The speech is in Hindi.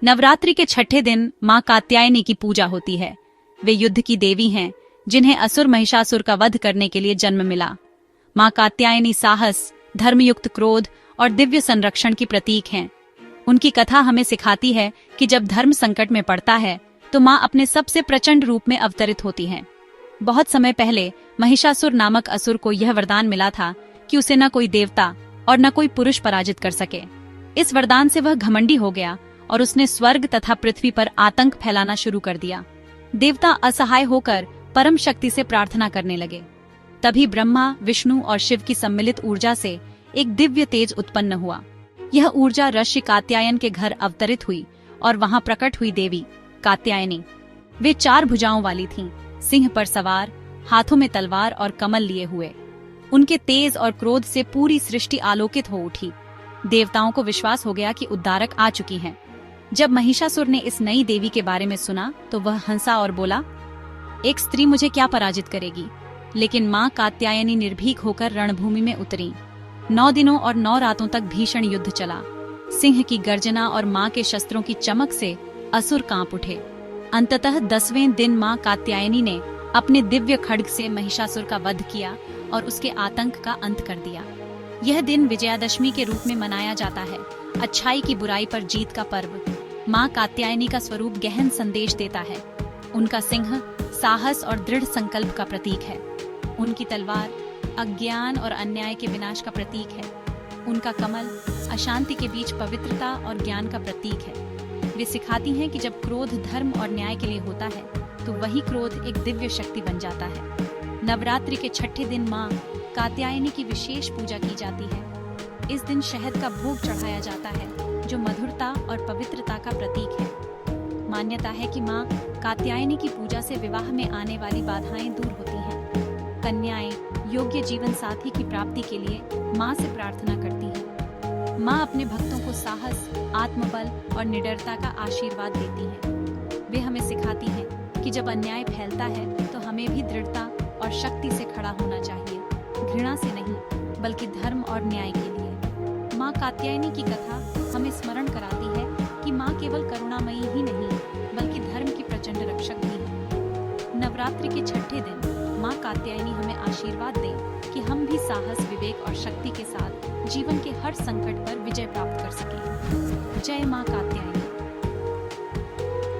नवरात्रि के छठे दिन मां कात्यायनी की पूजा होती है। वे युद्ध की देवी हैं, जिन्हें असुर महिषासुर का वध करने के लिए जन्म मिला। मां कात्यायनी साहस, धर्मयुक्त क्रोध और दिव्य संरक्षण की प्रतीक हैं। उनकी कथा हमें सिखाती है कि जब धर्म संकट में पड़ता है तो मां अपने सबसे प्रचंड रूप में अवतरित होती हैं। बहुत समय पहले महिषासुर नामक असुर को यह वरदान मिला था कि उसे न कोई देवता और न कोई पुरुष पराजित कर सके। इस वरदान से वह घमंडी हो गया और उसने स्वर्ग तथा पृथ्वी पर आतंक फैलाना शुरू कर दिया। देवता असहाय होकर परम शक्ति से प्रार्थना करने लगे। तभी ब्रह्मा, विष्णु और शिव की सम्मिलित ऊर्जा से एक दिव्य तेज उत्पन्न हुआ। यह ऊर्जा ऋषि कात्यायन के घर अवतरित हुई और वहां प्रकट हुई देवी कात्यायनी। वे 4 भुजाओं वाली थीं, सिंह पर सवार, हाथों में तलवार और कमल लिए हुए। उनके तेज और क्रोध से पूरी सृष्टि आलोकित हो उठी। देवताओं को विश्वास हो गया कि उद्धारक आ चुकी हैं। जब महिषासुर ने इस नई देवी के बारे में सुना तो वह हंसा और बोला, एक स्त्री मुझे क्या पराजित करेगी। लेकिन मां कात्यायनी निर्भीक होकर रणभूमि में उतरी। 9 दिनों और 9 रातों तक भीषण युद्ध चला। सिंह की गर्जना और मां के शस्त्रों की चमक से असुर कांप उठे। अंततः 10वें दिन मां कात्यायनी ने अपने दिव्य खड्ग से महिषासुर का वध किया और उसके आतंक का अंत कर दिया। यह दिन विजयादशमी के रूप में मनाया जाता है, अच्छाई की बुराई पर जीत का पर्व। मां कात्यायनी का स्वरूप गहन संदेश देता है। उनका सिंह साहस और दृढ़ संकल्प का प्रतीक है। उनकी तलवार अज्ञान और अन्याय के विनाश का प्रतीक है। उनका कमल अशांति के बीच पवित्रता और ज्ञान का प्रतीक है। वे सिखाती हैं कि जब क्रोध धर्म और न्याय के लिए होता है तो वही क्रोध एक दिव्य शक्ति बन जाता है। नवरात्रि के छठे दिन मां कात्यायनी की विशेष पूजा की जाती है। इस दिन शहद का भोग चढ़ाया जाता है, जो मधुरता और पवित्रता का प्रतीक है। मान्यता है कि मां कात्यायनी की पूजा से विवाह में आने वाली बाधाएं दूर होती हैं। कन्याएं योग्य जीवन साथी की प्राप्ति के लिए मां से प्रार्थना करती हैं। मां अपने भक्तों को साहस, आत्मबल और निडरता का आशीर्वाद देती हैं। वे हमें सिखाती हैं कि जब अन्याय फैलता है तो हमें भी दृढ़ता और शक्ति से खड़ा होना चाहिए, घृणा से नहीं बल्कि धर्म और न्याय के लिए। मां कात्यायनी की कथा हमें स्मरण कराती है कि मां केवल करुणामयी ही नहीं बल्कि धर्म की प्रचंड रक्षक भी है। नवरात्रि के छठे दिन मां कात्यायनी हमें आशीर्वाद दे कि हम भी साहस, विवेक और शक्ति के साथ जीवन के हर संकट पर विजय प्राप्त कर सकें। जय मां कात्यायनी।